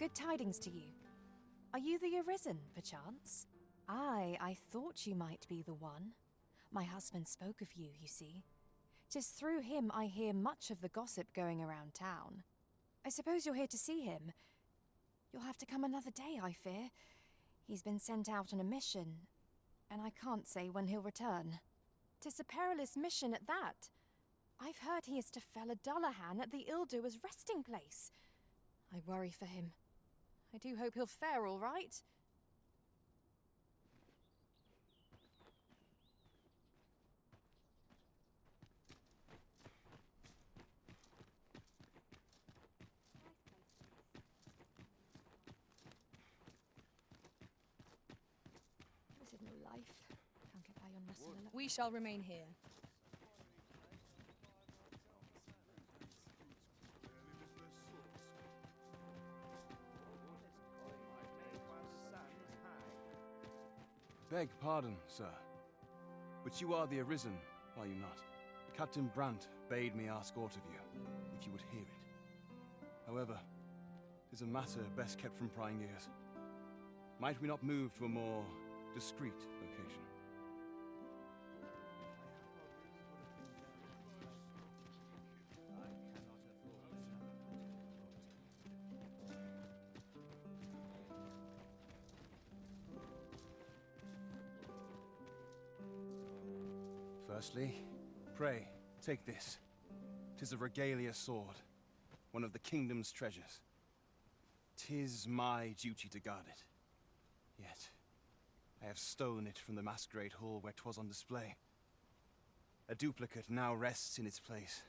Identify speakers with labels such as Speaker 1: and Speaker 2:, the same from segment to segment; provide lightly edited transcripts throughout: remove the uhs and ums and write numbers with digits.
Speaker 1: Good tidings to you. Are you the Arisen, perchance? Aye, I thought you might be the one. My husband spoke of you, you see. 'Tis through him I hear much of the gossip going around town. I suppose you're here to see him. You'll have to come another day, I fear. He's been sent out on a mission, and I can't say when he'll return. 'Tis a perilous mission at that. I've heard he is to fell a Dullahan at the Ill-Doer's resting place. I worry for him. I do hope he'll fare all right. This is no life. Can't get by on Nascen alone.
Speaker 2: We shall remain here.
Speaker 3: Beg pardon, sir, but you are the Arisen, are you not? Captain Brandt bade me ask aught of you, if you would hear it. However, 'tis a matter best kept from prying ears. Might we not move to a more discreet location? Firstly, pray, take this. 'Tis a regalia sword, one of the kingdom's treasures. 'Tis my duty to guard it. Yet, I have stolen it from the masquerade hall where 'twas on display. A duplicate now rests in its place,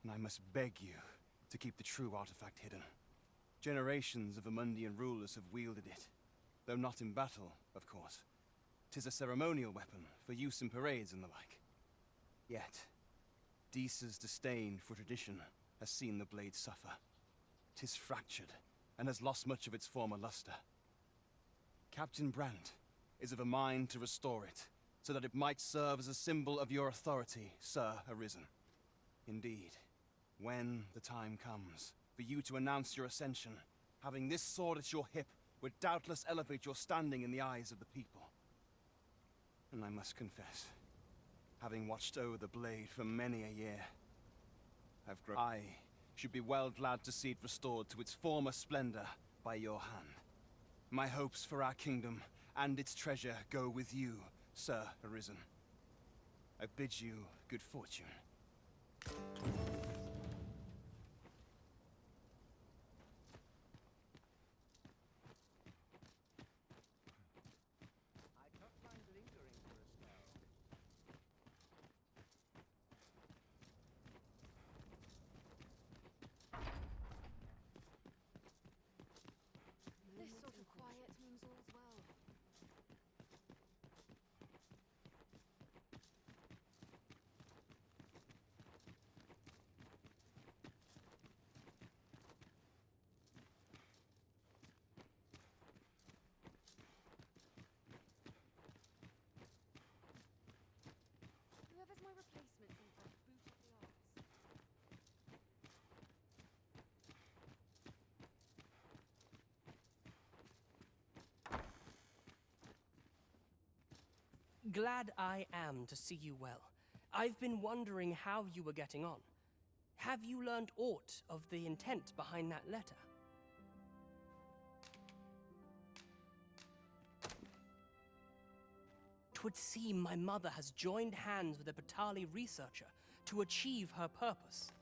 Speaker 3: and I must beg you to keep the true artifact hidden. Generations of Amundian rulers have wielded it, though not in battle, of course. 'Tis a ceremonial weapon for use in parades and the like. Yet, Disa's disdain for tradition has seen the blade suffer. 'Tis fractured, and has lost much of its former luster. Captain Brandt is of a mind to restore it, so that it might serve as a symbol of your authority, Sir Arisen. Indeed, when the time comes for you to announce your ascension, having this sword at your hip would doubtless elevate your standing in the eyes of the people. And I must confess, having watched over the blade for many a year, I should be well glad to see it restored to its former splendor by your hand. My hopes for our kingdom and its treasure go with you, Sir Arisen. I bid you good fortune.
Speaker 1: This sort of quiet means all's well. Whoever's my replacement seems like a boot up the arse.
Speaker 4: Glad I am to see you well. I've been wondering how you were getting on. Have you learned aught of the intent behind that letter? 'Twould seem my mother has joined hands with a Batali researcher to achieve her purpose.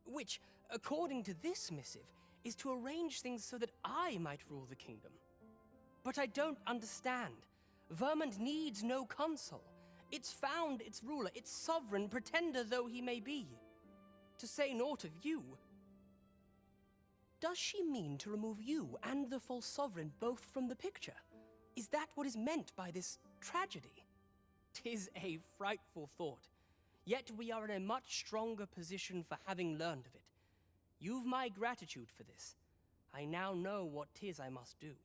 Speaker 4: Which, according to this missive, is to arrange things so that I might rule the kingdom. But I don't understand. Vermont needs no consul. It's found its ruler, its sovereign, pretender though he may be. To say naught of you. Does she mean to remove you and the false sovereign both from the picture? Is that what is meant by this tragedy? 'Tis a frightful thought. Yet we are in a much stronger position for having learned of it. You've my gratitude for this. I now know what 'tis I must do.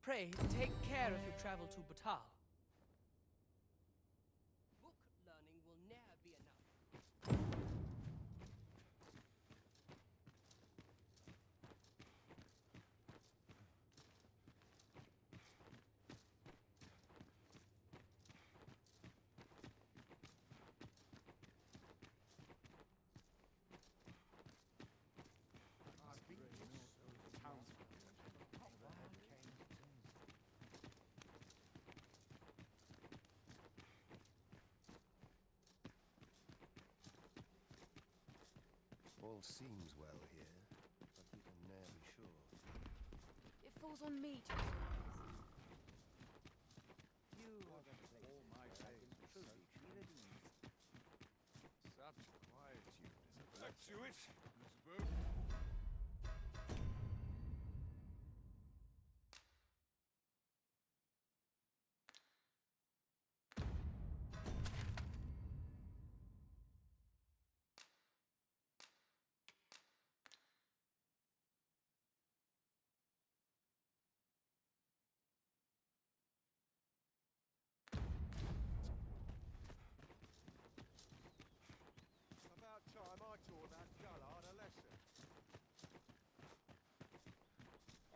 Speaker 4: Pray, take care if you travel to Batal.
Speaker 2: All seems well here, but we can ne'er be sure.
Speaker 5: It falls on me to organize.
Speaker 2: You are the place all my days truly feel at ease.
Speaker 6: Such quietude is a virtue. To it, Elizabeth. About time I taught that dullard a lesson.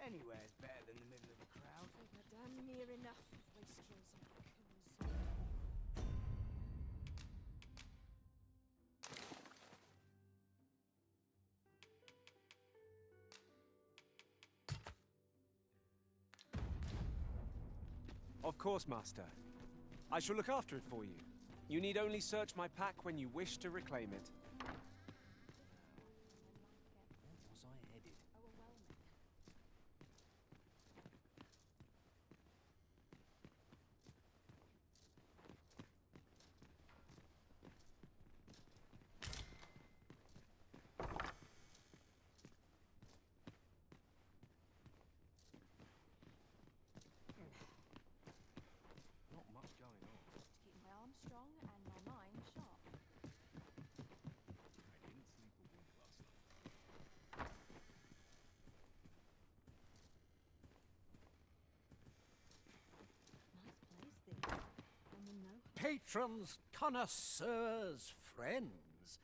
Speaker 2: Anywhere's better than the middle of the crowd.
Speaker 5: I've had damn near enough of wastrels and raccoons.
Speaker 7: Of course, Master. I shall look after it for you. You need only search my pack when you wish to reclaim it.
Speaker 2: Where was I headed? Not much going on.
Speaker 1: Keep my arms strong and my mind sharp.
Speaker 6: I didn't sleep a wink last night.
Speaker 5: Nice place this. I'm in no
Speaker 8: Patrons, connoisseurs, friends,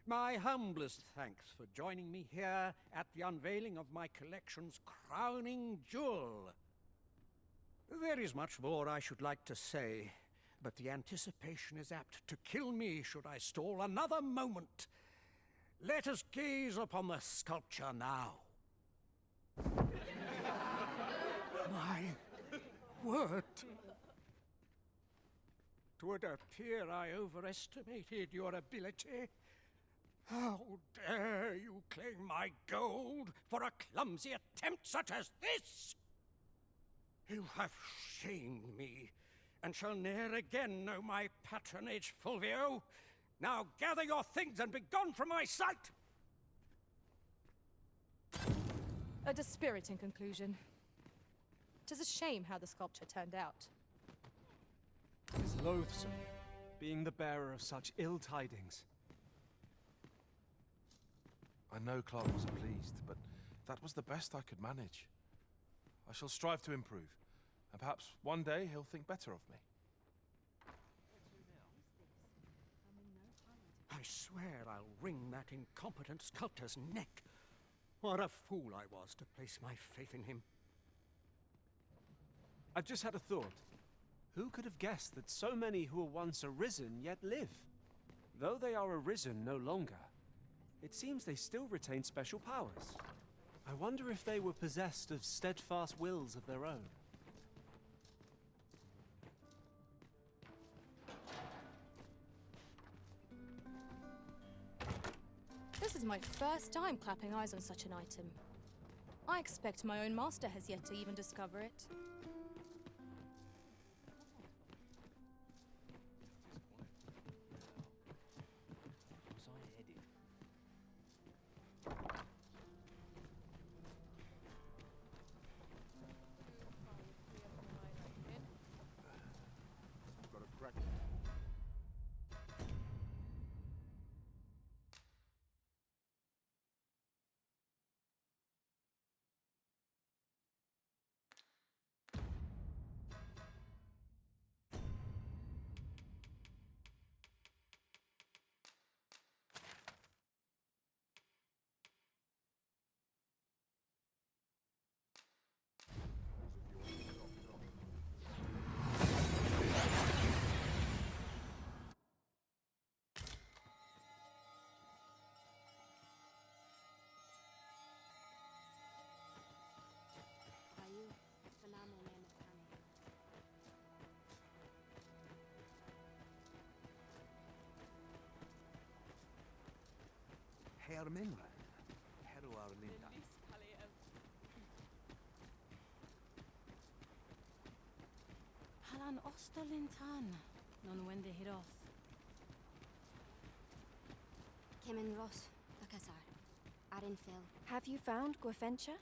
Speaker 8: my humblest thanks for joining me here at the unveiling of my collection's crowning jewel. There is much more I should like to say, but the anticipation is apt to kill me should I stall another moment. Let us gaze upon the sculpture now. My word! 'Twould appear I overestimated your ability. How dare you claim my gold for a clumsy attempt such as this? You have shamed me, and shall ne'er again know my patronage, Fulvio. Now gather your things and begone from my sight!
Speaker 5: A dispiriting conclusion. 'Tis a shame how the sculpture turned out.
Speaker 7: It is loathsome, being the bearer of such ill tidings.
Speaker 6: I know Clark wasn't pleased, but that was the best I could manage. I shall strive to improve, and perhaps one day he'll think better of me.
Speaker 8: I swear I'll wring that incompetent sculptor's neck. What a fool I was to place my faith in him.
Speaker 7: I've just had a thought. Who could have guessed that so many who were once arisen yet live? Though they are arisen no longer, it seems they still retain special powers. I wonder if they were possessed of steadfast wills of their own.
Speaker 5: This is my first time clapping eyes on such an item. I expect my own master has yet to even discover it.
Speaker 2: Was I headed?
Speaker 6: Got a crack.
Speaker 2: Herr Menre.
Speaker 5: Halan ostolintan. Non wende hiroth.
Speaker 9: Kemen Ross, Dakasar. Arinfil.
Speaker 1: Have you found Gwefencha?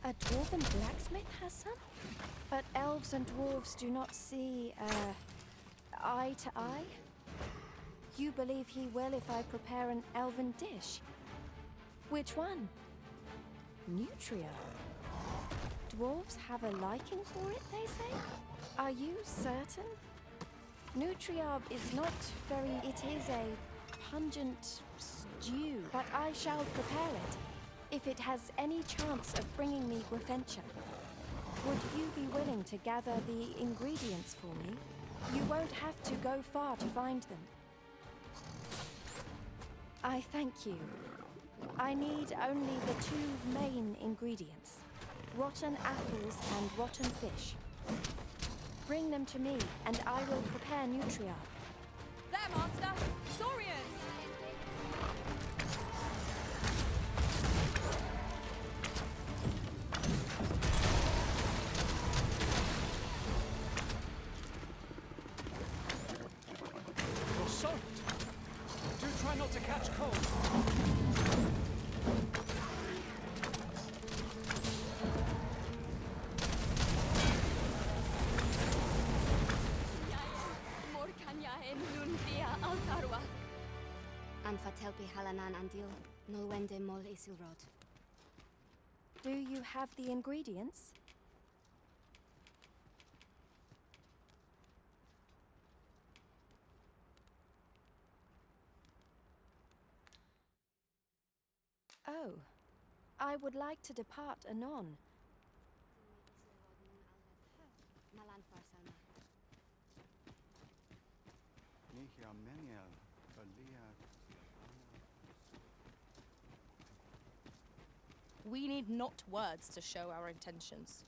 Speaker 1: A dwarven blacksmith has some? But elves and dwarves do not see, eye to eye? You believe he will if I prepare an elven dish? Which one? Nutria. Dwarves have a liking for it, they say? Are you certain? Nutriab is not very... It is a pungent stew, but I shall prepare it, if it has any chance of bringing me Gwefencha. Would you be willing to gather the ingredients for me? You won't have to go far to find them. I thank you. I need only the two main ingredients. Rotten apples and rotten fish. Bring them to me, and I will prepare Nutria.
Speaker 5: There, Master! Saurians!
Speaker 7: You're soaked! Do try not to catch cold.
Speaker 9: Anfatelpi halanan andil, nolwende mol isilrod.
Speaker 1: Do you have the ingredients? Oh, I would like to depart anon.
Speaker 9: Malan farsalma.
Speaker 2: Nihia meniel, Valia.
Speaker 5: We need not words to show our intentions.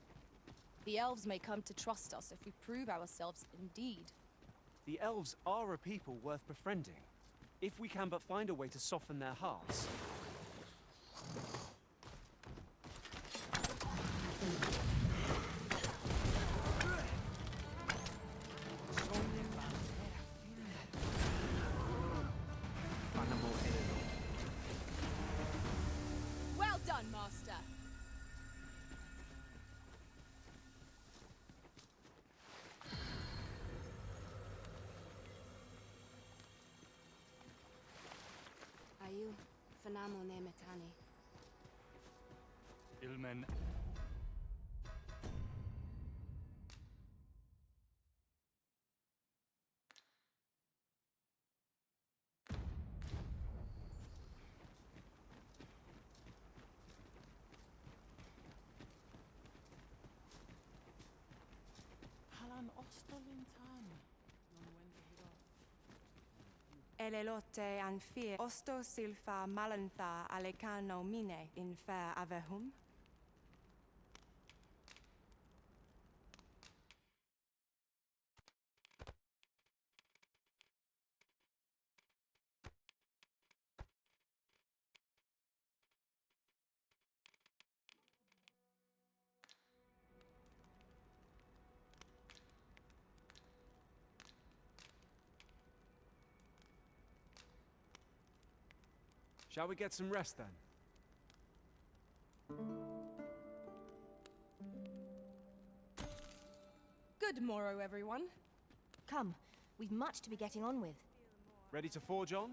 Speaker 5: The elves may come to trust us if we prove ourselves indeed.
Speaker 7: The elves are a people worth befriending, if we can but find a way to soften their hearts.
Speaker 5: Well done, Master!
Speaker 9: Ayu, fanamo ne metani.
Speaker 10: Ilmen.
Speaker 5: Halan ostolintan. Non wende hiroth.
Speaker 11: Elelote anfir osto silfa malantha alecano mine in fair avehum.
Speaker 7: Shall we get some rest then?
Speaker 5: Good morrow, everyone.
Speaker 1: Come, we've much to be getting on with.
Speaker 7: Ready to forge on?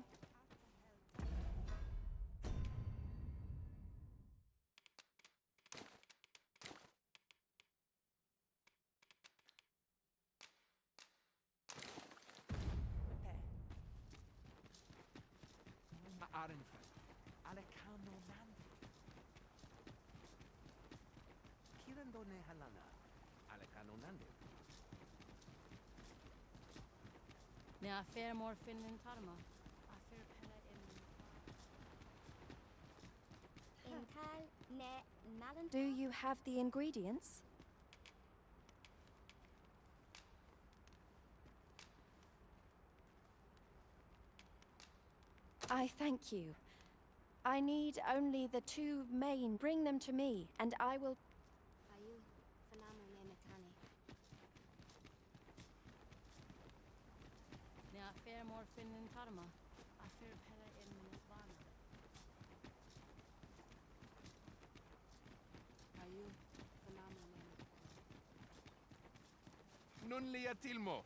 Speaker 2: Arinfil. Alecano nandi. Kirandone halana. Alecano nandi.
Speaker 5: Ne afer morfin tarma. Afer pella
Speaker 9: Intal ne nalan.
Speaker 1: Do you have the ingredients? I thank you. I need only the two main. Bring them to me, and I will...
Speaker 9: Ayu,
Speaker 10: morphin in Tarma. Afir pele in Nirvana. Ayu, phenomenon.
Speaker 6: Nun lia tilmo.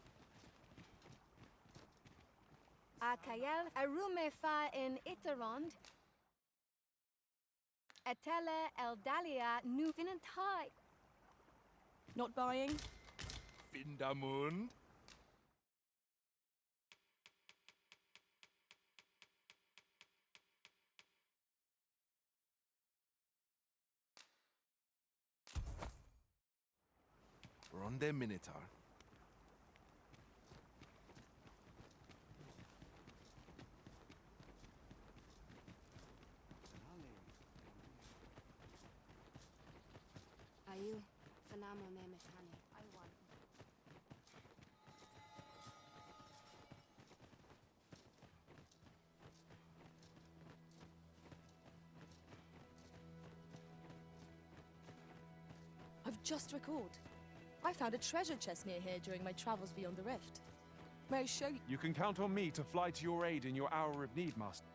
Speaker 9: Akayel arume fa in Itarond. Etele eldalia nu vinantai.
Speaker 5: Not buying?
Speaker 6: Vindamund. Ronde Minotaur.
Speaker 9: Ayu, phenomenon metane. I want.
Speaker 5: I've just recalled. I found a treasure chest near here during my travels beyond the rift. May I show you?
Speaker 7: You can count on me to fly to your aid in your hour of need, Master.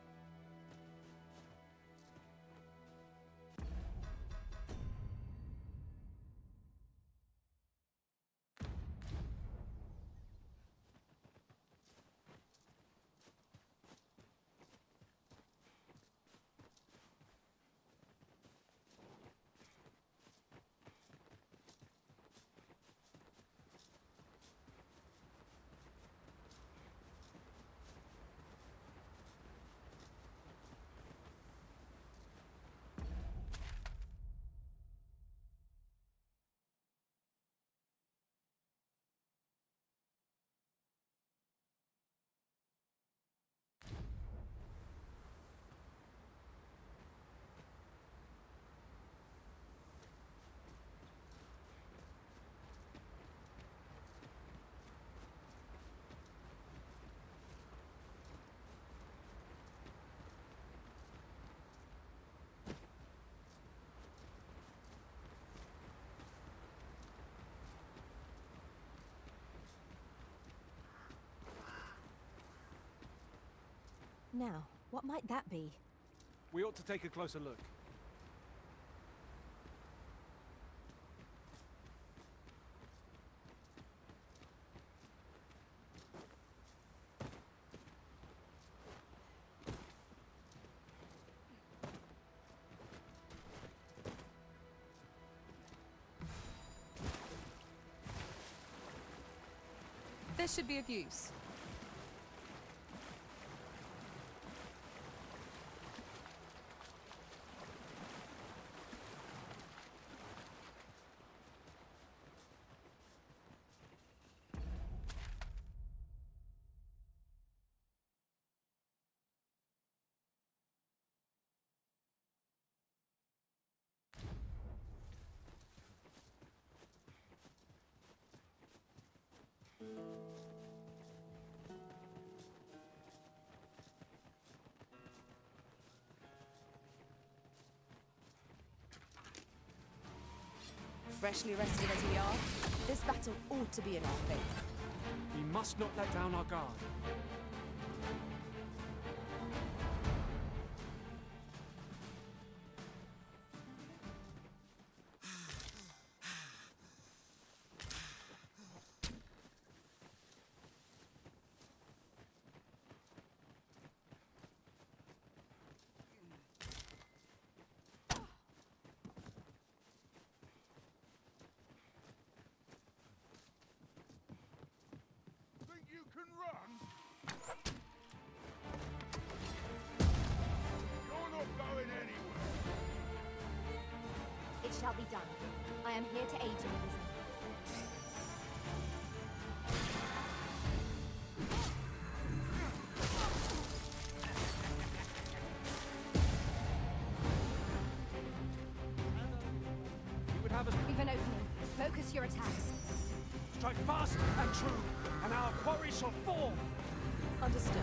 Speaker 1: Now, what might that be?
Speaker 7: We ought to take a closer look.
Speaker 5: This should be of use. Freshly rested as we are, this battle ought to be in our favor.
Speaker 7: We must not let down our guard.
Speaker 9: It shall be done. I am here to aid you, Risen.
Speaker 7: You would have us
Speaker 9: We've an opening. Focus your attacks.
Speaker 7: strike fast and true, and our quarry shall fall.
Speaker 5: Understood.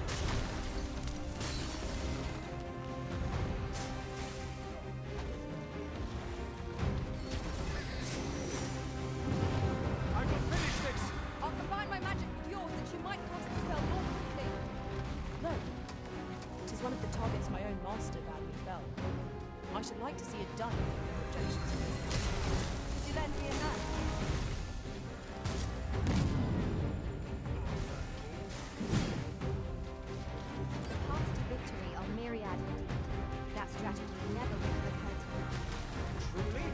Speaker 7: I will finish this!
Speaker 5: I'll combine my magic with yours that you might cast the spell more quickly. I should like to see it done if there are objections. Could you lend me a hand?
Speaker 9: The paths to victory are myriad indeed. That strategy never will occur to me.
Speaker 8: Truly?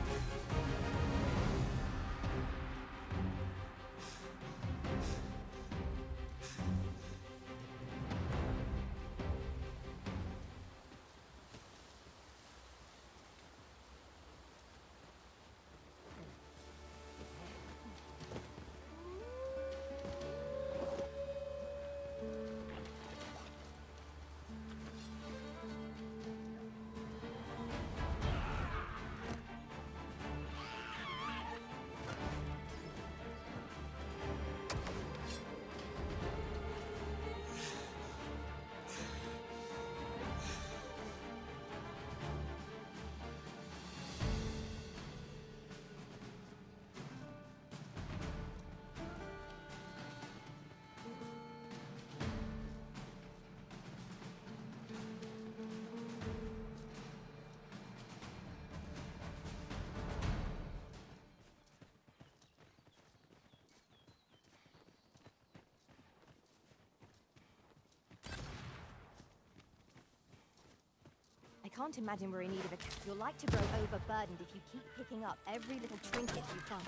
Speaker 9: I can't imagine we're in need of a... You'll like to grow overburdened if you keep picking up every little trinket you find.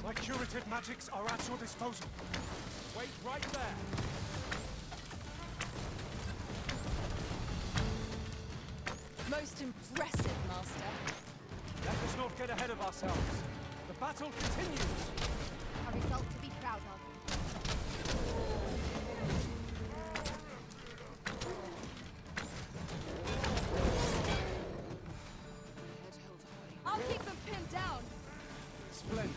Speaker 7: My curative magics are at your disposal. Wait right there.
Speaker 5: Most impressive, Master.
Speaker 7: Let us not get ahead of ourselves. The battle continues.
Speaker 9: A result to be proud of.
Speaker 5: I'll keep them pinned down.
Speaker 7: Splendid.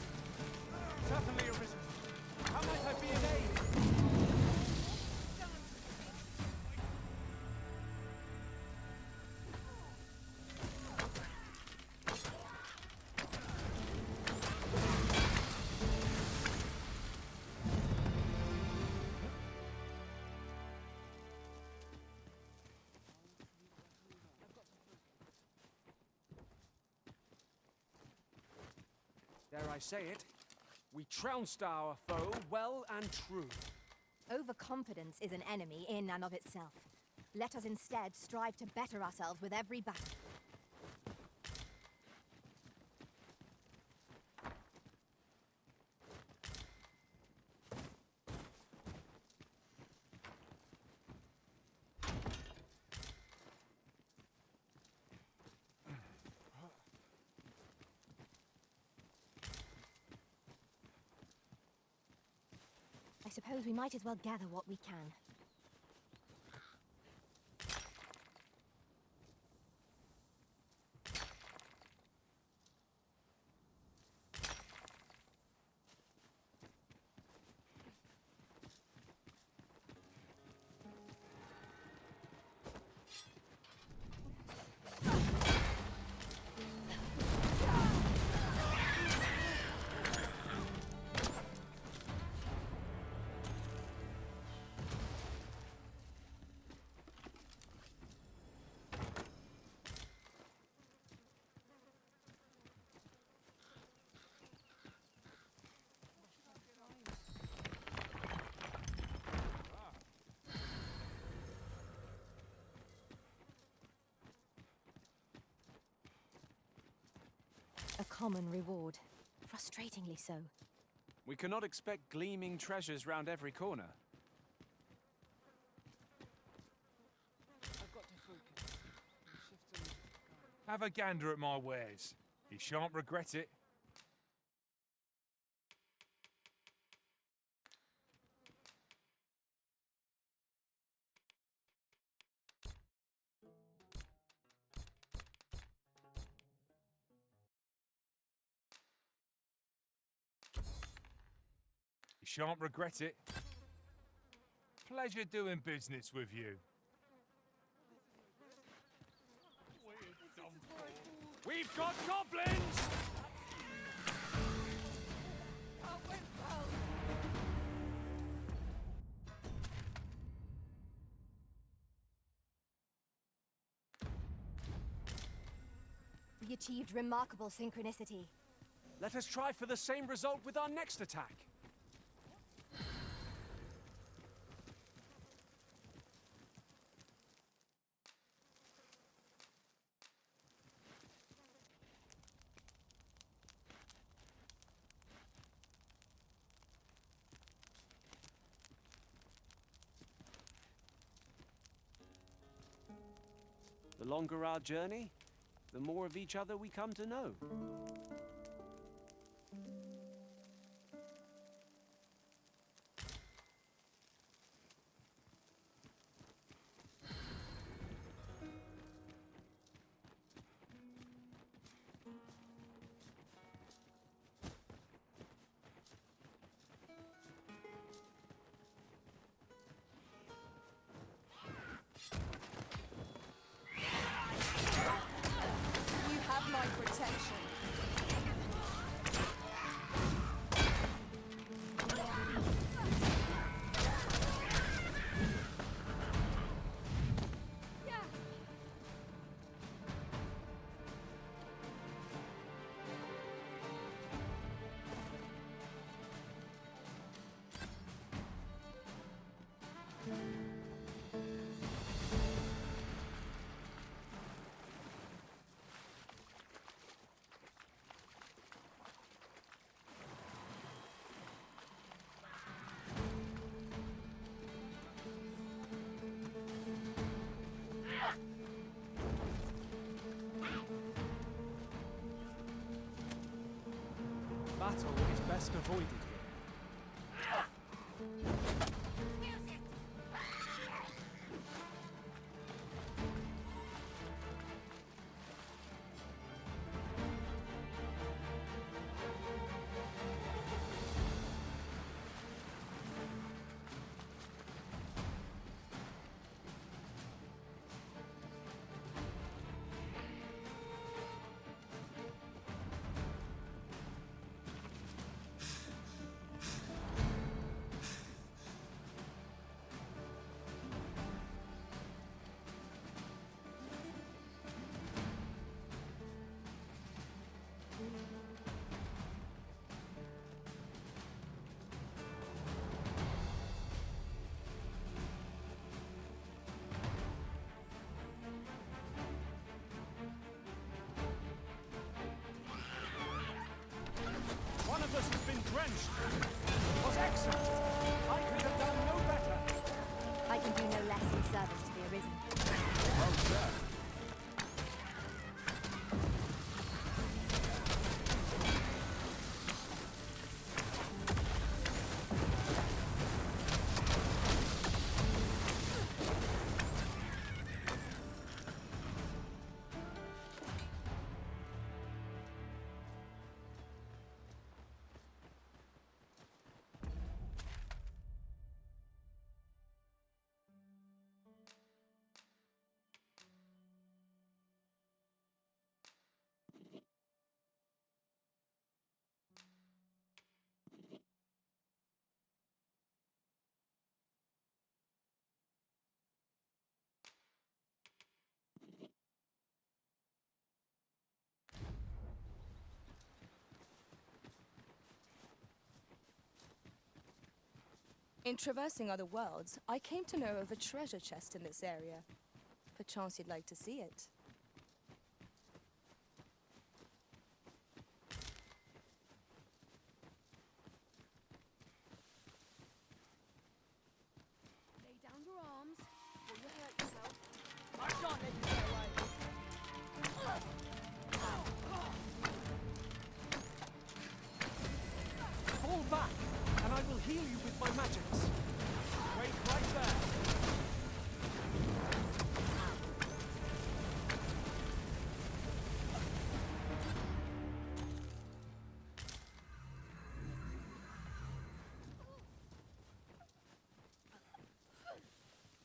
Speaker 7: Certainly arisen. How might I be of aid? Dare I say it, we trounced our foe well and true.
Speaker 9: Overconfidence is an enemy in and of itself. Let us instead strive to better ourselves with every battle. I suppose we might as well gather what we can. A common reward. Frustratingly so.
Speaker 7: We cannot expect gleaming treasures round every corner.
Speaker 12: Have a gander at my wares. You shan't regret it. You shan't regret it. Pleasure doing business with you.
Speaker 7: We've got goblins!
Speaker 9: We achieved remarkable synchronicity.
Speaker 7: Let us try for the same result with our next attack. The longer our journey, the more of each other we come to know.
Speaker 5: You have my protection.
Speaker 7: Battle is best avoided here. One of us has been drenched. It was excellent. I could have done no better.
Speaker 9: I can do no less in service to the Arisen.
Speaker 6: Well said.
Speaker 5: In traversing other worlds, I came to know of a treasure chest in this area. Perchance you'd like to see it.
Speaker 10: Lay down your arms before you hurt yourself. I can't let you get away.
Speaker 7: Fall back, and I will heal you with my magics. Wait right there.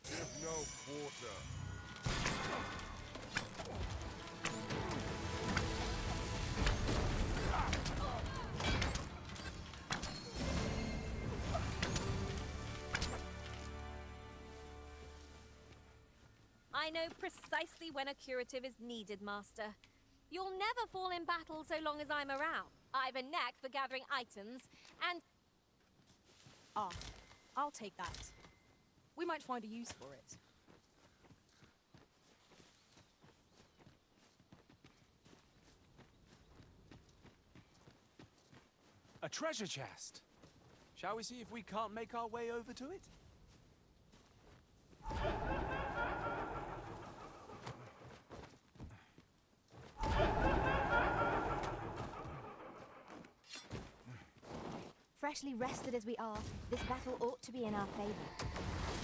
Speaker 6: Give no quarter.
Speaker 13: I know precisely when a curative is needed, Master.
Speaker 9: You'll never fall in battle so long as I'm around. I've a knack for gathering items, and
Speaker 5: Ah, I'll take that. We might find a use for it.
Speaker 7: A treasure chest. Shall we see if we can't make our way over to it?
Speaker 9: freshly rested as we are, this battle ought to be in our favor.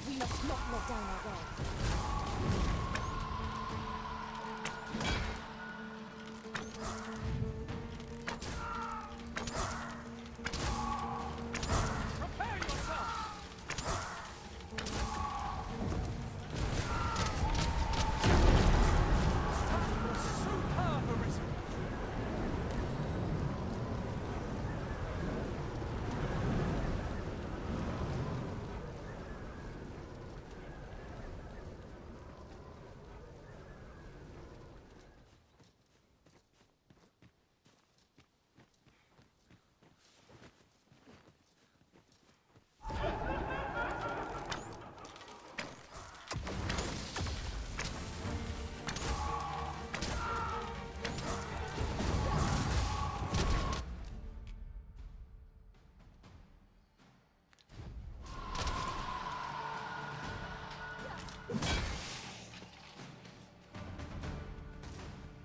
Speaker 9: We must not let down our guard.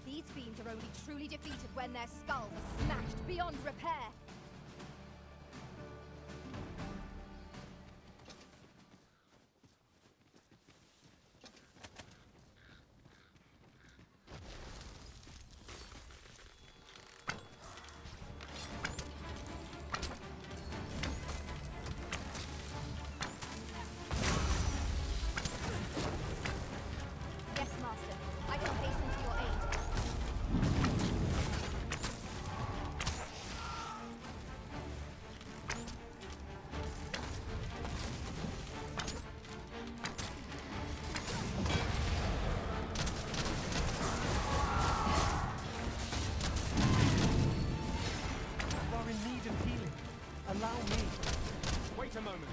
Speaker 9: These fiends are only truly defeated when their skulls are smashed beyond repair. Yes, Master. I shall hasten to your aid.
Speaker 7: You are in need of healing. Allow me. Wait a moment.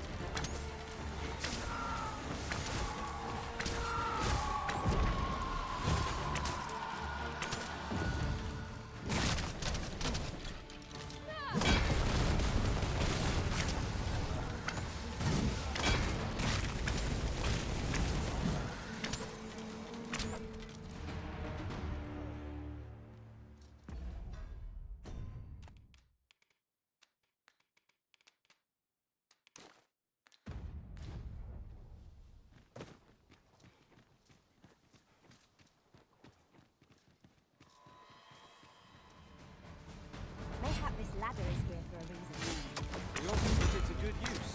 Speaker 9: Mayhap this ladder is here for a reason.
Speaker 7: We ought to put it to good use.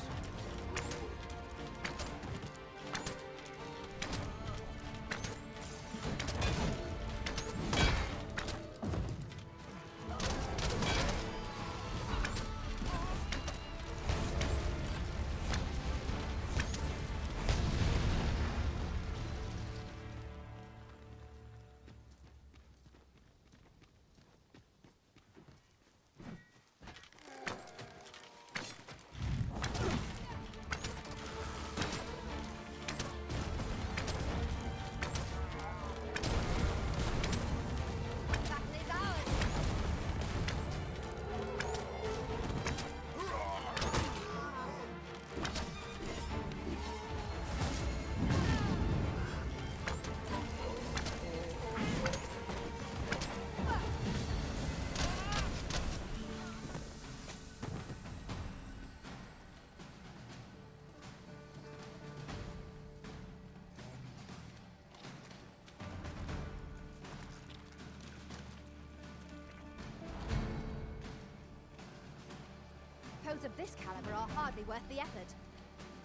Speaker 9: Battle is ours! Codes of this caliber are hardly worth the effort.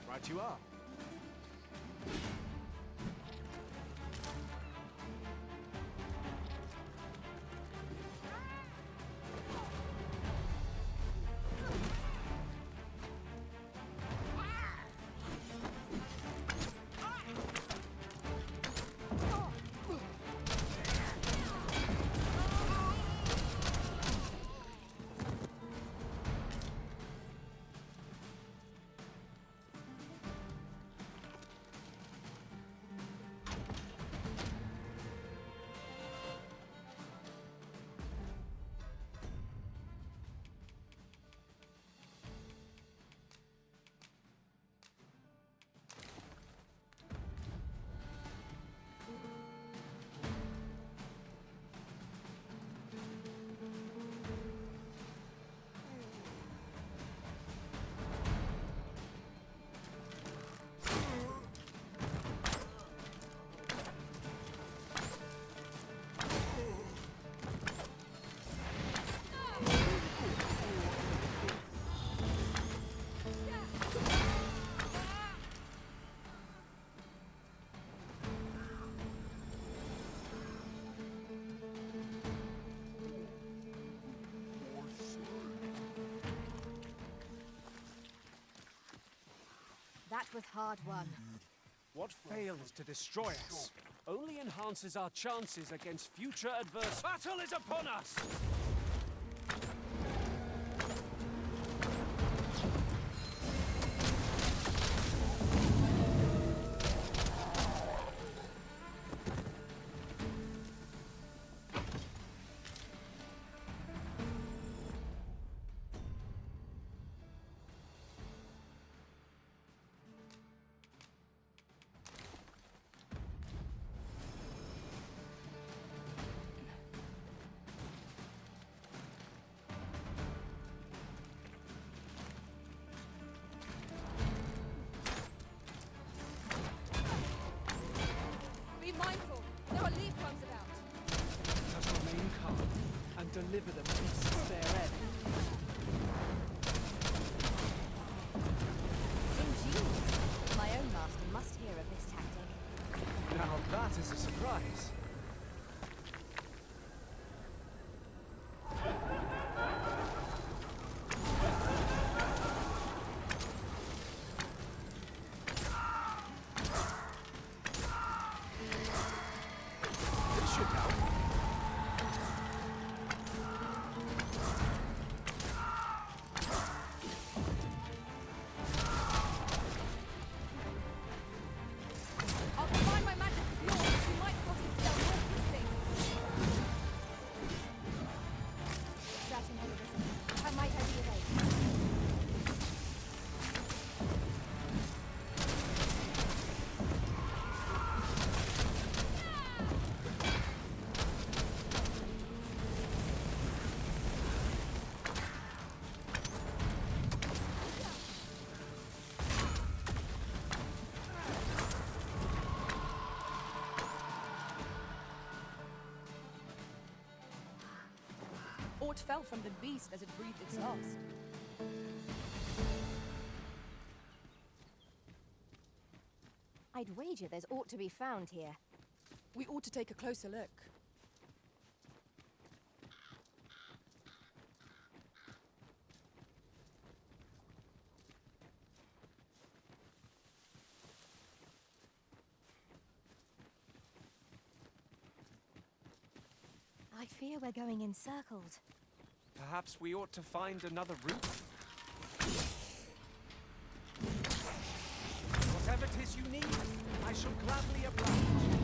Speaker 7: Right you are.
Speaker 9: That was hard won.
Speaker 7: What fails to destroy us only enhances our chances against future adverse. Battle is upon us!
Speaker 5: Be mindful. There are leaf worms about.
Speaker 7: Let us remain calm and deliver the beasts their end.
Speaker 9: Ingenious. My own master must hear of this tactic.
Speaker 7: Now that is a surprise. This should help.
Speaker 5: I'll combine my magic with yours. You might cross this down more quickly.
Speaker 9: Certain has arisen. How might I be of aid?
Speaker 5: Aught fell from the beast as it breathed its last.
Speaker 9: I'd wager there's aught to be found here.
Speaker 5: We ought to take a closer look.
Speaker 9: I fear we're going in circles.
Speaker 7: Perhaps we ought to find another route? Whatever 'tis you need, I shall gladly oblige.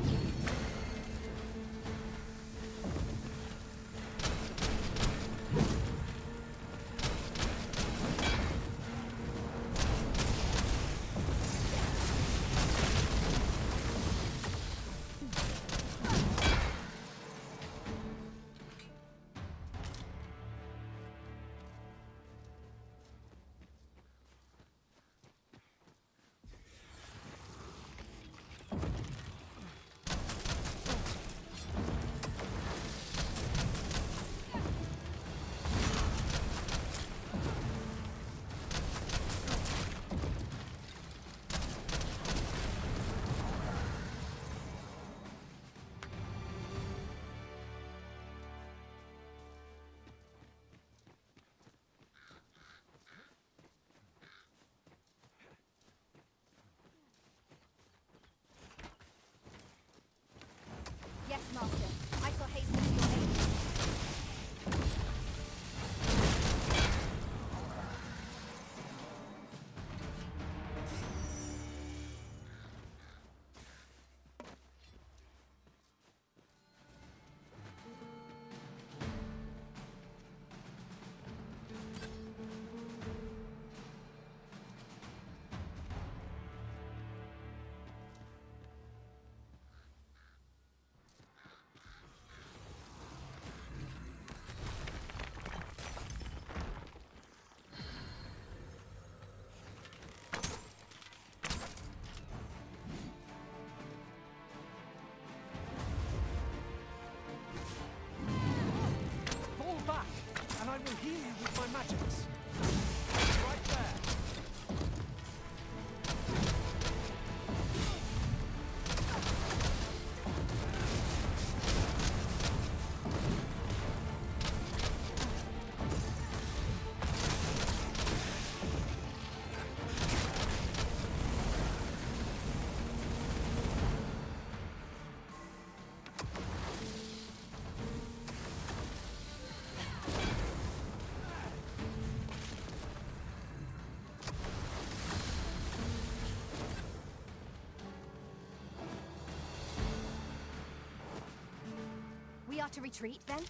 Speaker 9: to retreat, then?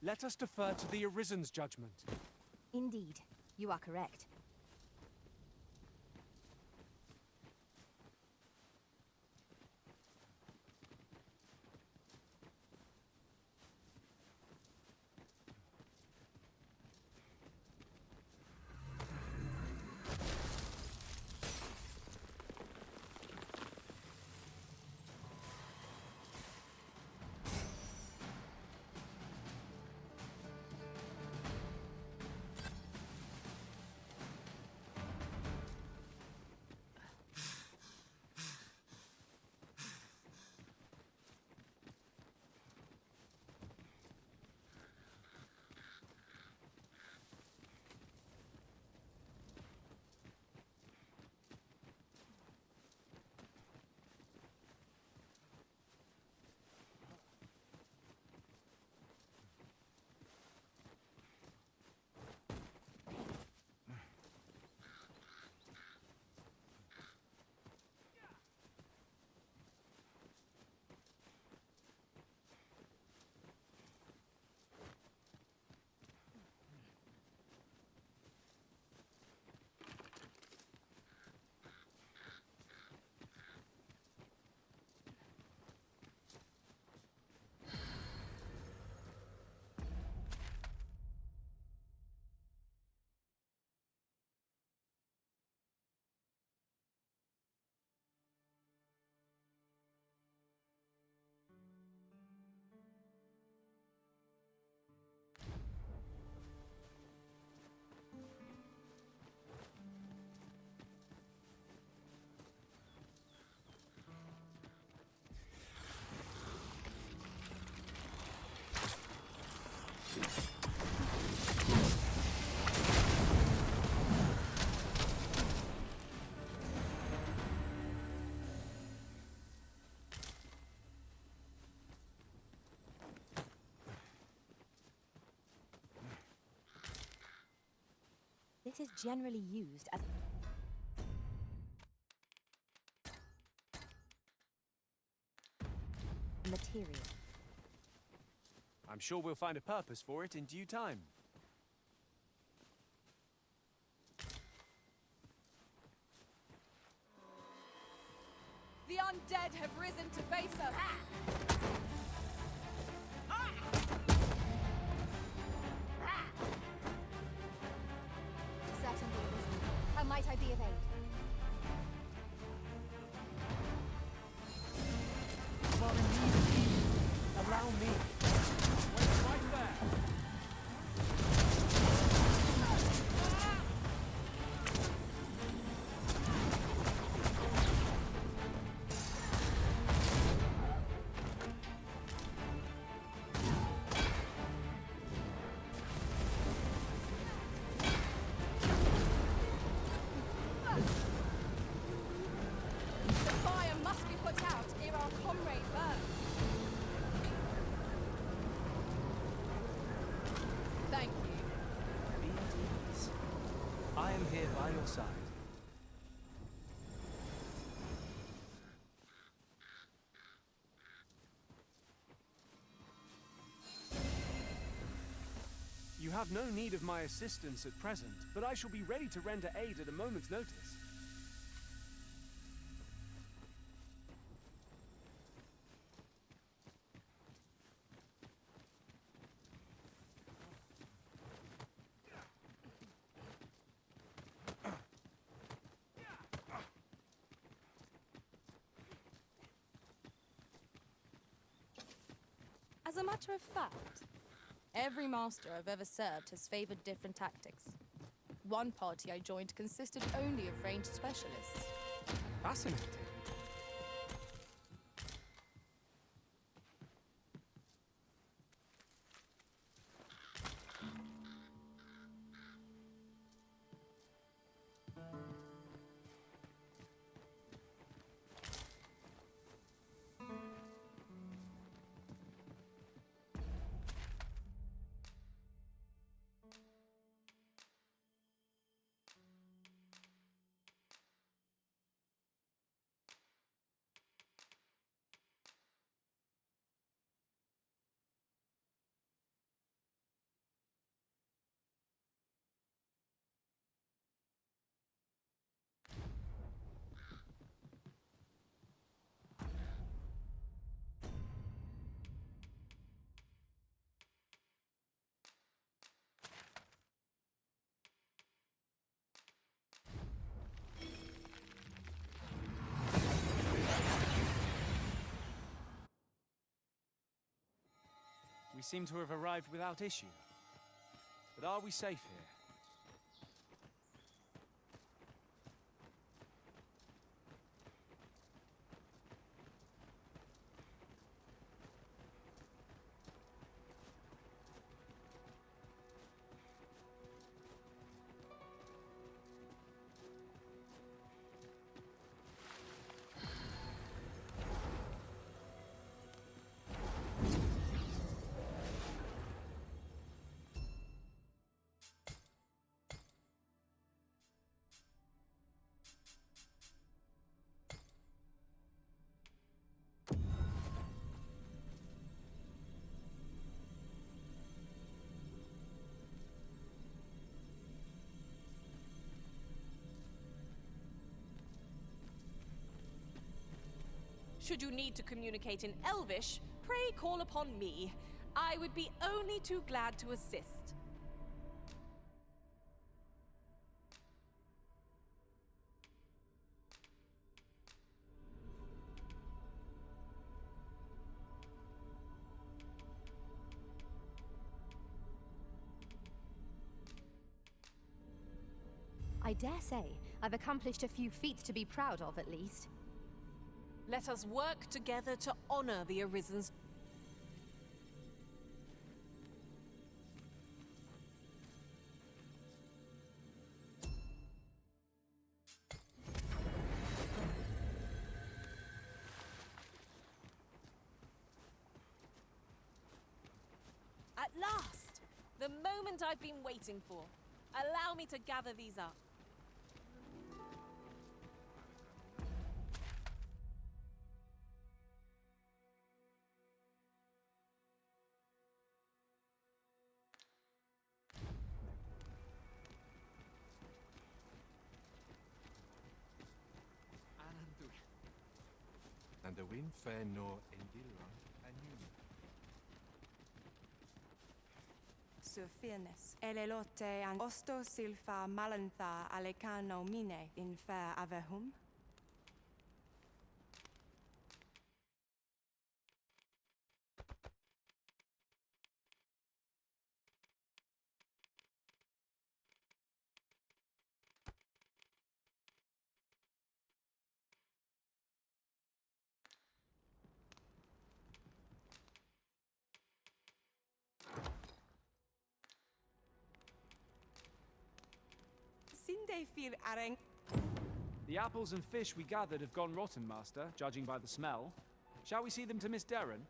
Speaker 7: Let us defer to the Arisen's judgment.
Speaker 9: Indeed, you are correct. This is generally used as material.
Speaker 7: I'm sure we'll find a purpose for it in due time.
Speaker 5: The undead have risen to face us.
Speaker 9: Certainly arisen. How might I be of aid?
Speaker 7: You are in need of healing. Allow me. Wait right there.
Speaker 5: The fire must be put out ere our comrade burns. Thank you.
Speaker 7: Be at ease. I am here by your side. You have no need of my assistance at present, but I shall be ready to render aid at a moment's notice.
Speaker 5: As a matter of fact, every master I've ever served has favored different tactics. One party I joined consisted only of ranged specialists.
Speaker 7: Fascinating. seem to have arrived without issue. But are we safe here?
Speaker 13: Should you need to communicate in Elvish, pray call upon me. I would be only too glad to assist.
Speaker 9: I dare say I've accomplished a few feats to be proud of, at least.
Speaker 13: Let us work together to honor the Arisen's. At last! The moment I've been waiting for. Allow me to gather these up.
Speaker 6: And the wind fair no endilran anum.
Speaker 11: Fairness. Elelote and osto silfa malantha alecano mine in fair avehum. Sinde fil areng.
Speaker 7: The apples and fish we gathered have gone rotten, Master, judging by the smell. Shall we see them to Miss Darren?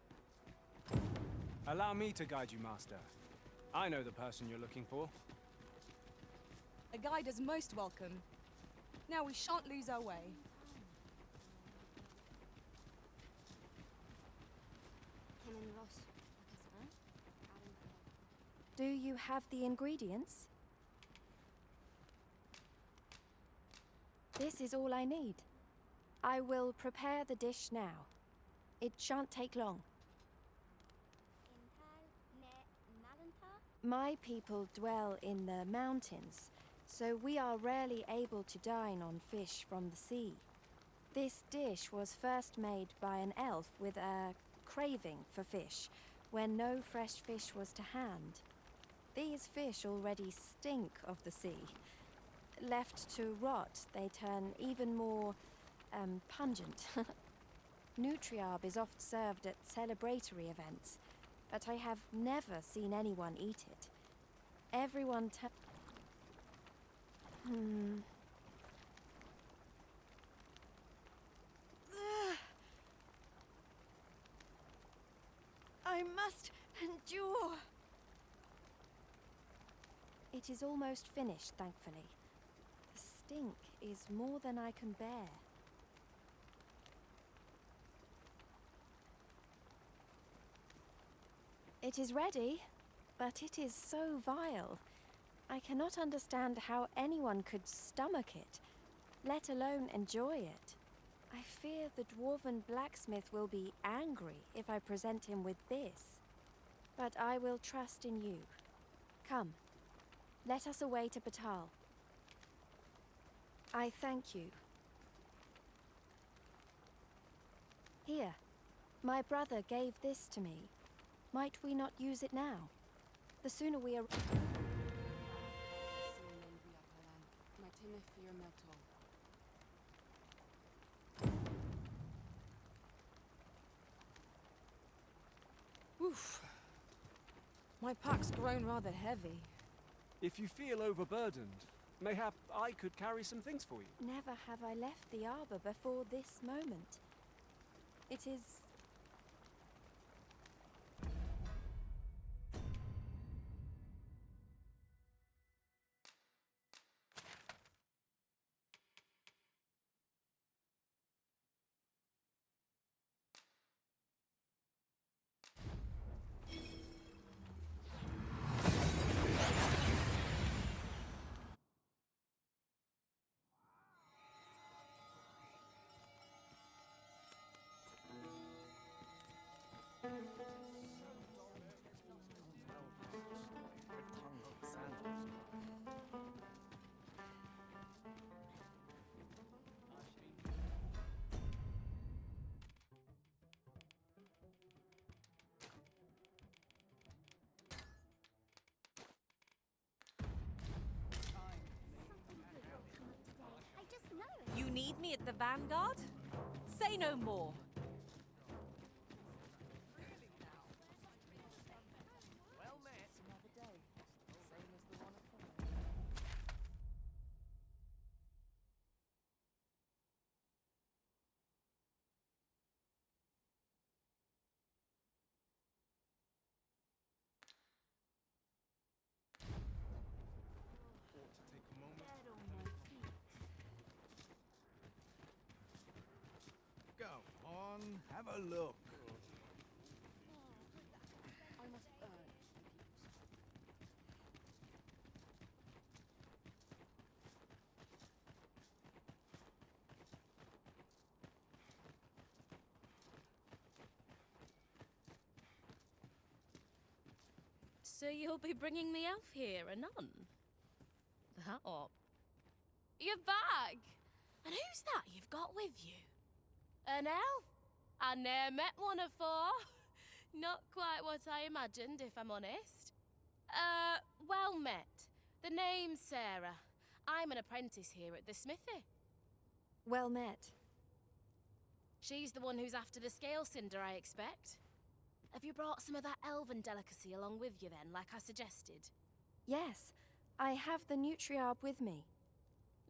Speaker 7: Allow me to guide you, Master. I know the person you're looking for.
Speaker 5: A guide is most welcome. Now we shan't lose our way.
Speaker 1: Do you have the ingredients? This is all I need. I will prepare the dish now. It shan't take long. My people dwell in the mountains, so we are rarely able to dine on fish from the sea. This dish was first made by an elf with a craving for fish, when no fresh fish was to hand. These fish already stink of the sea. Left to rot, they turn even more, pungent. Nutriarb is oft served at celebratory events, but I have never seen anyone eat it. Everyone I must endure. It is almost finished, thankfully. The stink is more than I can bear. It is ready, but it is so vile. I cannot understand how anyone could stomach it, let alone enjoy it. I fear the dwarven blacksmith will be angry if I present him with this. But I will trust in you. Come, let us away to Batal. I thank you. Here, my brother gave this to me.
Speaker 9: Might we not use it now? The sooner we are...
Speaker 5: Oof. My pack's grown rather heavy.
Speaker 7: If you feel overburdened, mayhap I could carry some things for you.
Speaker 9: Never have I left the arbor before this moment. It is...
Speaker 13: You need me at the Vanguard? Say no more.
Speaker 2: Well met.
Speaker 5: Another day. Same as the one before.
Speaker 2: Go on, have a look.
Speaker 5: I must earn.
Speaker 13: So you'll be bringing the elf here, anon? That up. You're back! And who's that you've got with you? An elf? I ne'er met one afore. Not quite what I imagined, if I'm honest. Well met. The name's Sarah. I'm an apprentice here at the smithy.
Speaker 9: Well met.
Speaker 13: She's the one who's after the scale cinder, I expect. Have you brought some of that elven delicacy along with you then, like I suggested?
Speaker 9: Yes, I have the Nutriarb with me.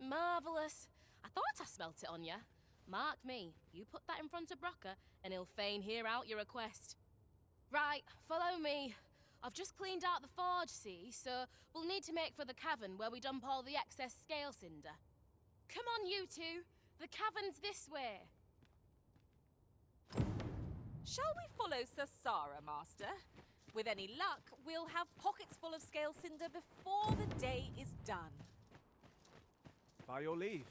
Speaker 13: Marvellous. I thought I smelt it on you. Mark me, you put that in front of Brocker, and he'll fain hear out your request. Right, follow me. I've just cleaned out the forge, see, so we'll need to make for the cavern where we dump all the excess scale cinder. Come on, you two. The cavern's this way.
Speaker 14: Shall we follow Sir Sarah, Master? With any luck, we'll have pockets full of scale cinder before the day is done.
Speaker 7: By your leave.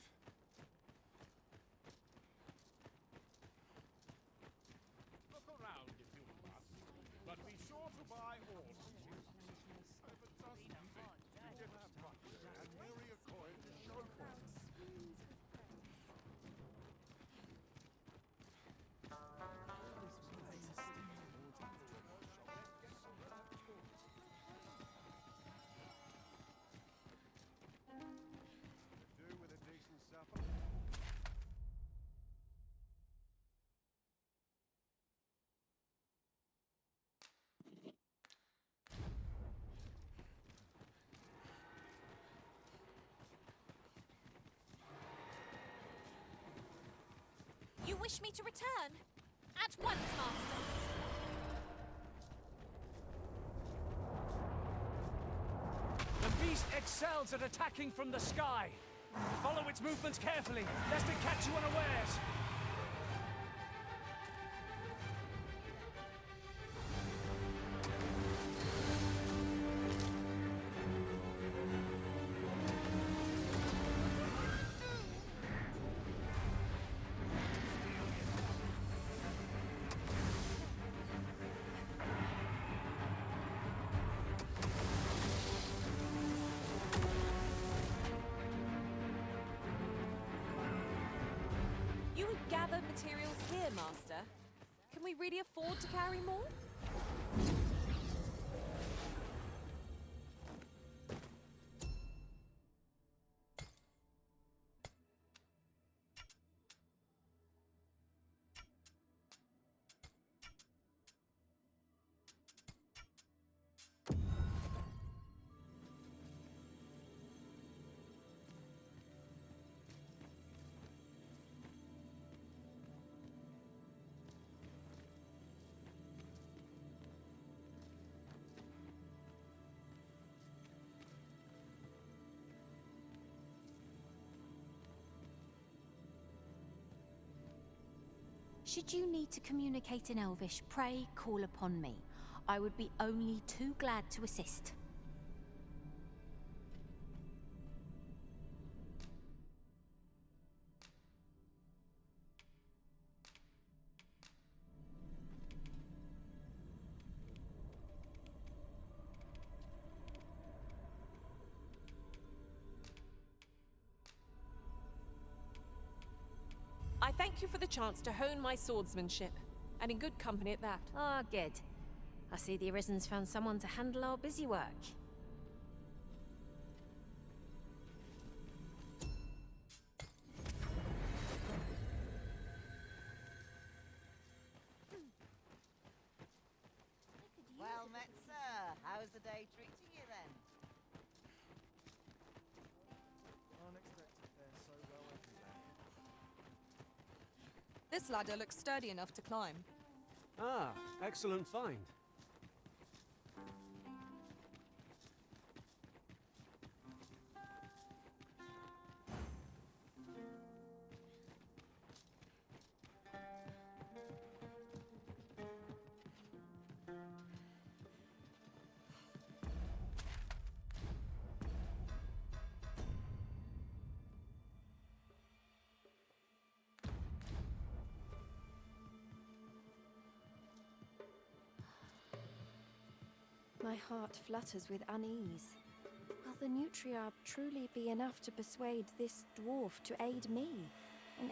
Speaker 2: Look around if you must, but be sure to buy all. If it doesn't fit, you get a bucket and merry a coin to show for it. Do with a decent supper.
Speaker 14: You wish me to return? At once, Master.
Speaker 7: The beast excels at attacking from the sky. Follow its movements carefully, lest it catch you unawares.
Speaker 14: You would gather materials here, Master. Can we really afford to carry more?
Speaker 15: Should you need to communicate in Elvish, pray call upon me. I would be only too glad to assist.
Speaker 14: I thank you for the chance to hone my swordsmanship, and in good company at that.
Speaker 13: Ah, good. I see the Arisen's found someone to handle our busy work.
Speaker 16: Well met, sir. How's the day treating you then?
Speaker 17: Unexpected they're so well everywhere.
Speaker 5: This ladder looks sturdy enough to climb.
Speaker 7: Ah, excellent find.
Speaker 1: My heart flutters with unease. Will the Nutriarch truly be enough to persuade this dwarf to aid me? And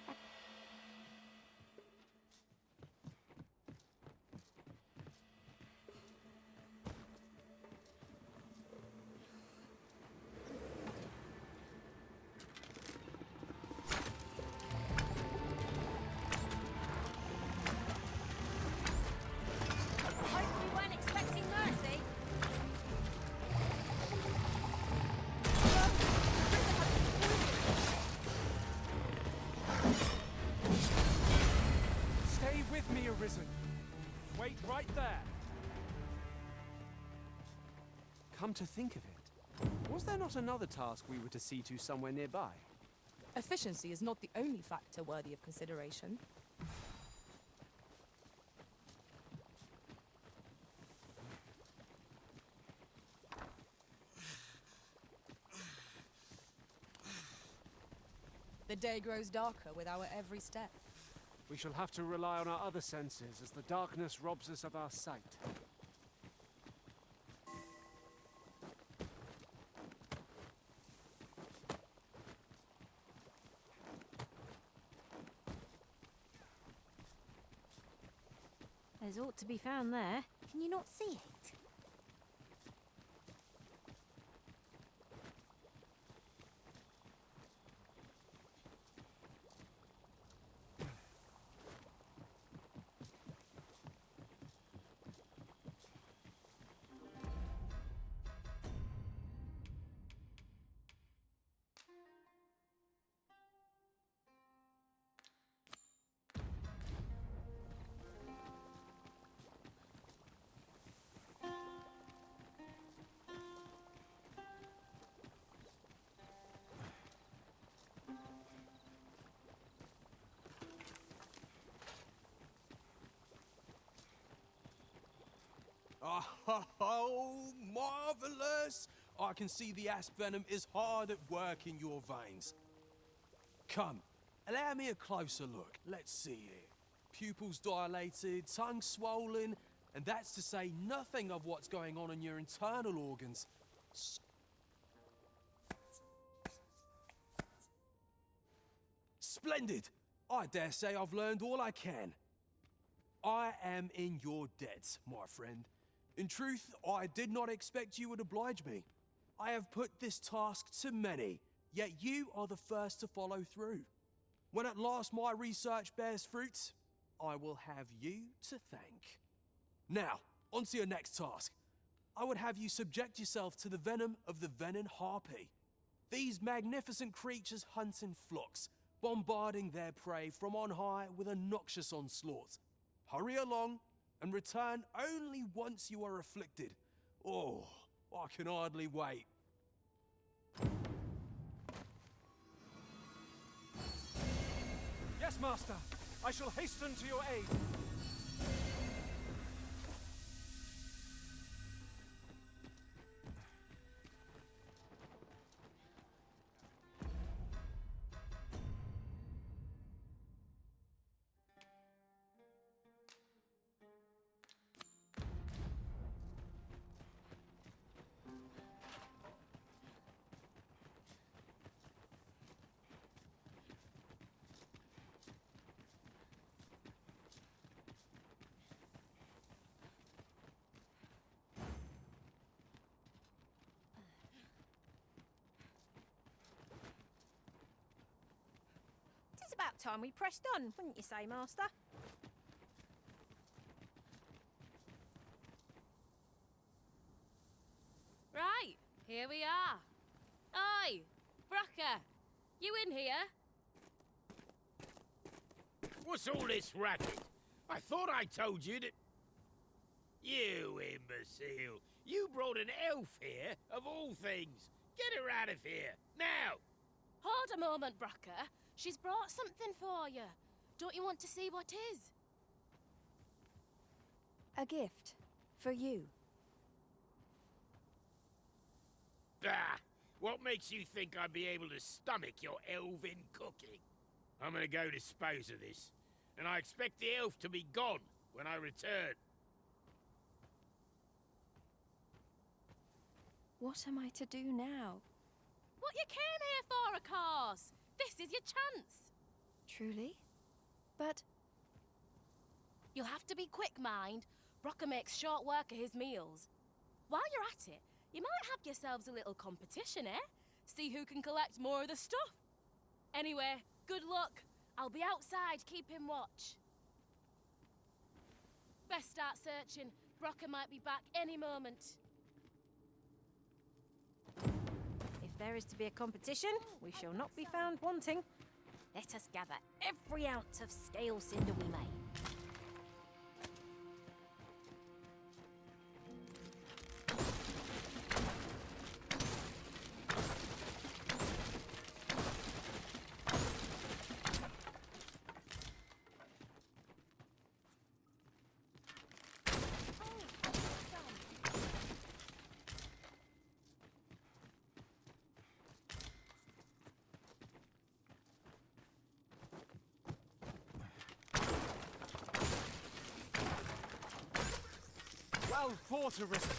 Speaker 13: Hope we weren't expecting mercy.
Speaker 7: Stay with me, Arisen. Wait right there. Come to think of it, was there not another task we were to see to somewhere nearby?
Speaker 5: Efficiency is not the only factor worthy of consideration. The day grows darker with our every step.
Speaker 7: We shall have to rely on our other senses as the darkness robs us of our sight.
Speaker 13: There's ought to be found there. Can you not see it?
Speaker 18: Oh, marvelous! I can see the asp venom is hard at work in your veins. Come, allow me a closer look. Let's see here. Pupils dilated, tongue swollen, and that's to say nothing of what's going on in your internal organs. Splendid! I dare say I've learned all I can. I am in your debt, my friend. In truth, I did not expect you would oblige me. I have put this task to many, yet you are the first to follow through. When at last my research bears fruit, I will have you to thank. Now, on to your next task. I would have you subject yourself to the venom of the venin harpy. These magnificent creatures hunt in flocks, bombarding their prey from on high with a noxious onslaught. Hurry along and return only once you are afflicted. Oh, I can hardly wait.
Speaker 7: Yes, Master. I shall hasten to your aid.
Speaker 9: It's about time we pressed on, wouldn't you say, Master?
Speaker 13: Right, here we are. Oi, Brocker, you in here?
Speaker 19: What's all this racket? I thought I told you that... You imbecile! You brought an elf here, of all things! Get her out of here, now!
Speaker 13: Hold a moment, Brocker. She's brought something for you. Don't you want to see what is?
Speaker 1: A gift. For you.
Speaker 19: Bah! What makes you think I'd be able to stomach your elven cooking? I'm gonna go dispose of this, and I expect the elf to be gone when I return.
Speaker 1: What am I to do now?
Speaker 13: What you came here for, of course. This is your chance.
Speaker 1: Truly? But...
Speaker 13: You'll have to be quick, mind. Brocker makes short work of his meals. While you're at it, you might have yourselves a little competition, eh? See who can collect more of the stuff. Anyway, good luck. I'll be outside keeping watch. Best start searching. Brocker might be back any moment.
Speaker 9: If there is to be a competition, we shall not be found wanting. Let us gather every ounce of scale cinder we may.
Speaker 7: Well fought, Arisen.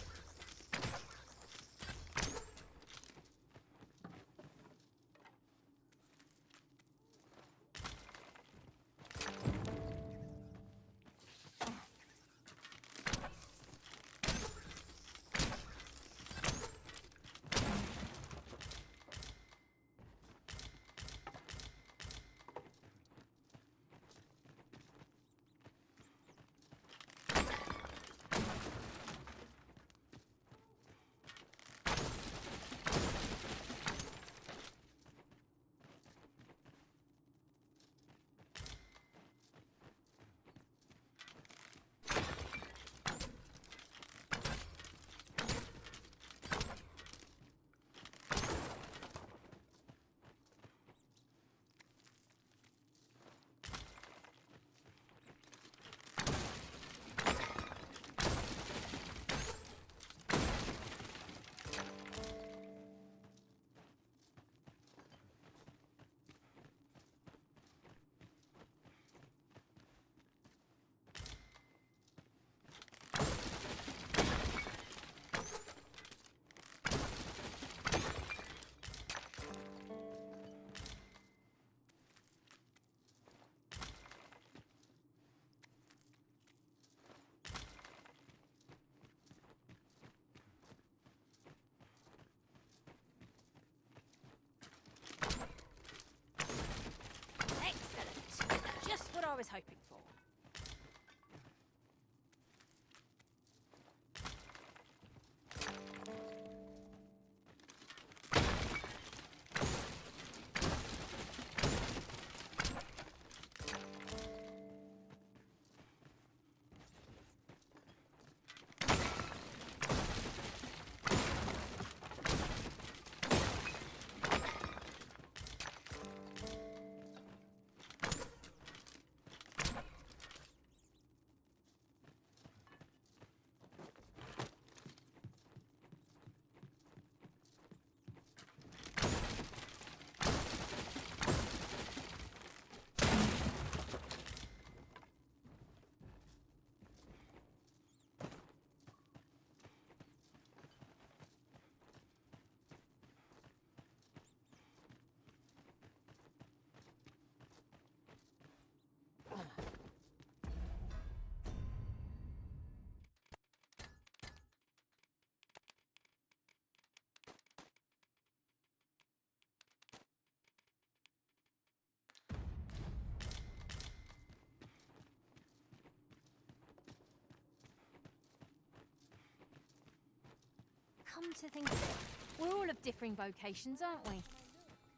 Speaker 15: come to think of it, we're all of differing vocations, aren't we?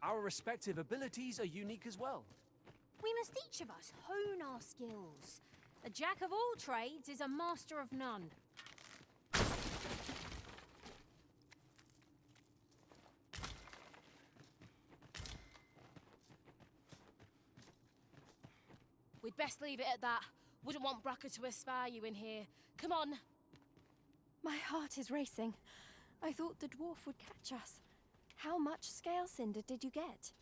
Speaker 7: Our respective abilities are unique as well.
Speaker 15: We must each of us hone our skills. A jack of all trades is a master of none.
Speaker 13: We'd best leave it at that. Wouldn't want Bracker to espy you in here. Come on.
Speaker 1: My heart is racing. I thought the dwarf would catch us. How much scale cinder did you get?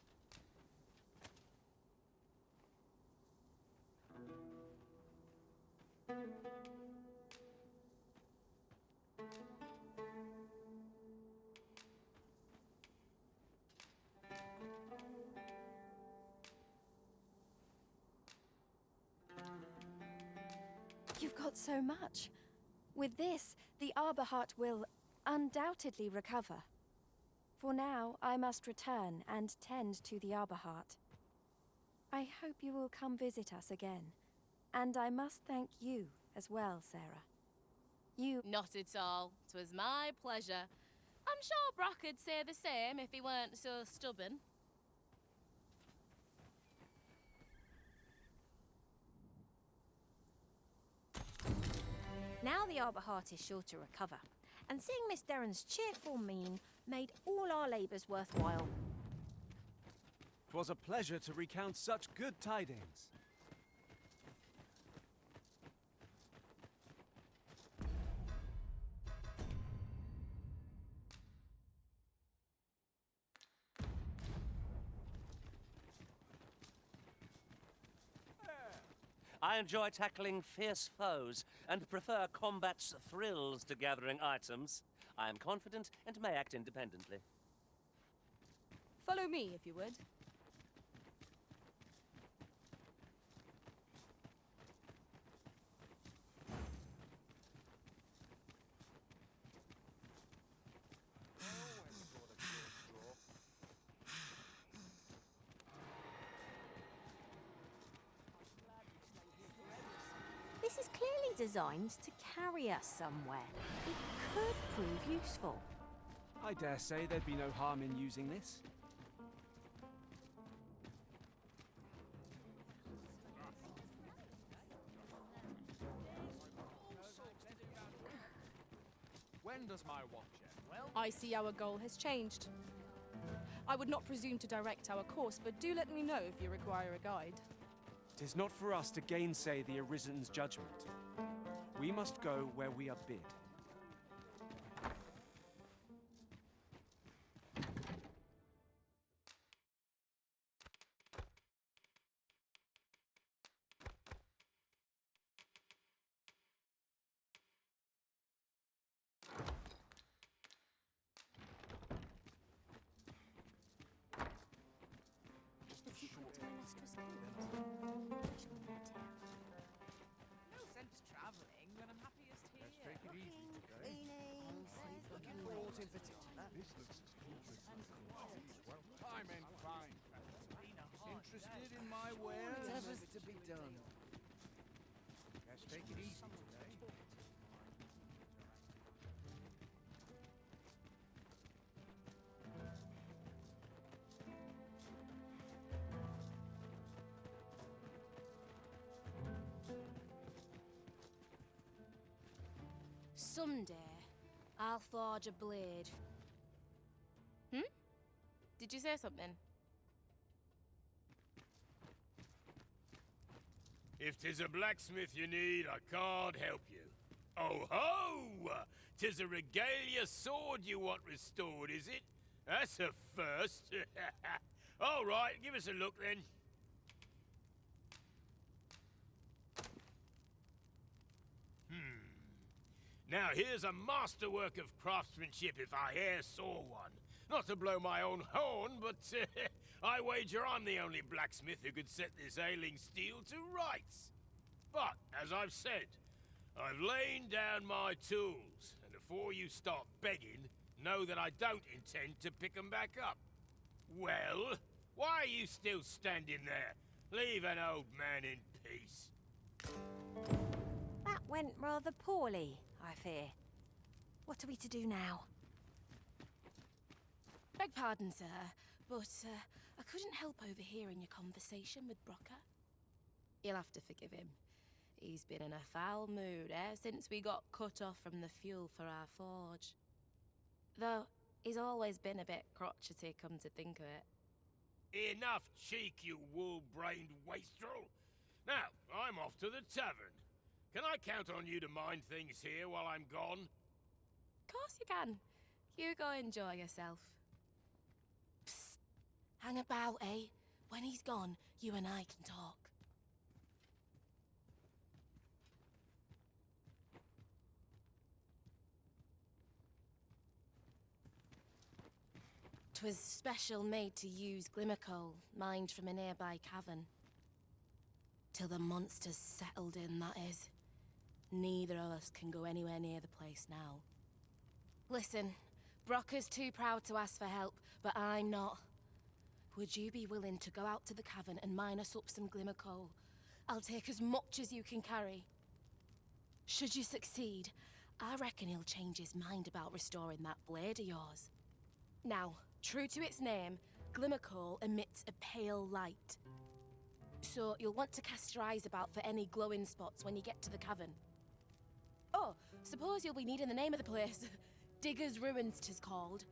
Speaker 1: You've got so much. With this, the Arbor Heart will undoubtedly recover. For now, I must return and tend to the Arbor Heart. I hope you will come visit us again. And I must thank you as well, Sarah. You—
Speaker 13: Not at all. 'Twas my pleasure. I'm sure Bracker'd say the same if he weren't so stubborn.
Speaker 9: Now the Arbor Heart is sure to recover, and seeing Miss Darren's cheerful mien made all our labours worthwhile.
Speaker 7: 'Twas a pleasure to recount such good tidings.
Speaker 20: I enjoy tackling fierce foes and prefer combat's thrills to gathering items. I am confident and may act independently.
Speaker 5: Follow me, if you would.
Speaker 9: This is clearly designed to carry us somewhere. It could prove useful.
Speaker 7: I dare say there'd be no harm in using this.
Speaker 2: When does my watch end? Well,
Speaker 5: I see our goal has changed. I would not presume to direct our course, but do let me know if you require a guide.
Speaker 7: 'Tis not for us to gainsay the Arisen's judgment. We must go where we are bid.
Speaker 16: No sense travelling when I'm happiest here.
Speaker 2: let's take it easy today.
Speaker 17: Looking for aught in particular?
Speaker 2: This looks as cool as well, I meant fine. Interested in my wares?
Speaker 17: Whatever's to be done.
Speaker 2: Let's take it easy today.
Speaker 13: Someday, I'll forge a blade. Did you say something?
Speaker 19: If 'tis a blacksmith you need, I can't help you. Oh ho! 'Tis a regalia sword you want restored, is it? That's a first. All right, give us a look then. Now here's a masterwork of craftsmanship if I e'er saw one. Not to blow my own horn, but I wager I'm the only blacksmith who could set this ailing steel to rights. But, as I've said, I've lain down my tools, and before you start begging, know that I don't intend to pick 'em back up. Well, why are you still standing there? Leave an old man in peace.
Speaker 9: That went rather poorly, I fear. What are we to do now?
Speaker 13: Beg pardon, sir, but I couldn't help overhearing your conversation with Brocker. You'll have to forgive him. He's been in a foul mood ever since we got cut off from the fuel for our forge. Though, he's always been a bit crotchety, come to think of it.
Speaker 19: Enough cheek, you wool-brained wastrel! Now, I'm off to the tavern. Can I count on you to mind things here while I'm gone?
Speaker 13: Of course you can. You go enjoy yourself. Psst. Hang about, eh? When he's gone, you and I can talk. 'Twas special made to use glimmer coal, mined from a nearby cavern. Till the monsters settled in, that is. Neither of us can go anywhere near the place now. Listen, Brocker's too proud to ask for help, but I'm not. Would you be willing to go out to the cavern and mine us up some glimmer coal? I'll take as much as you can carry. Should you succeed, I reckon he'll change his mind about restoring that blade of yours. Now, true to its name, glimmer coal emits a pale light. So you'll want to cast your eyes about for any glowing spots when you get to the cavern. Oh, suppose you'll be needing the name of the place. Digger's Ruins 'tis called.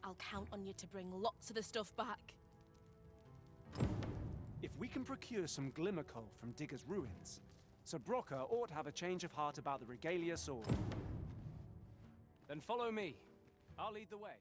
Speaker 13: I'll count on you to bring lots of the stuff back.
Speaker 7: If we can procure some glimmer coal from Digger's Ruins, Sir Brocker ought to have a change of heart about the regalia sword. Then follow me. I'll lead the way.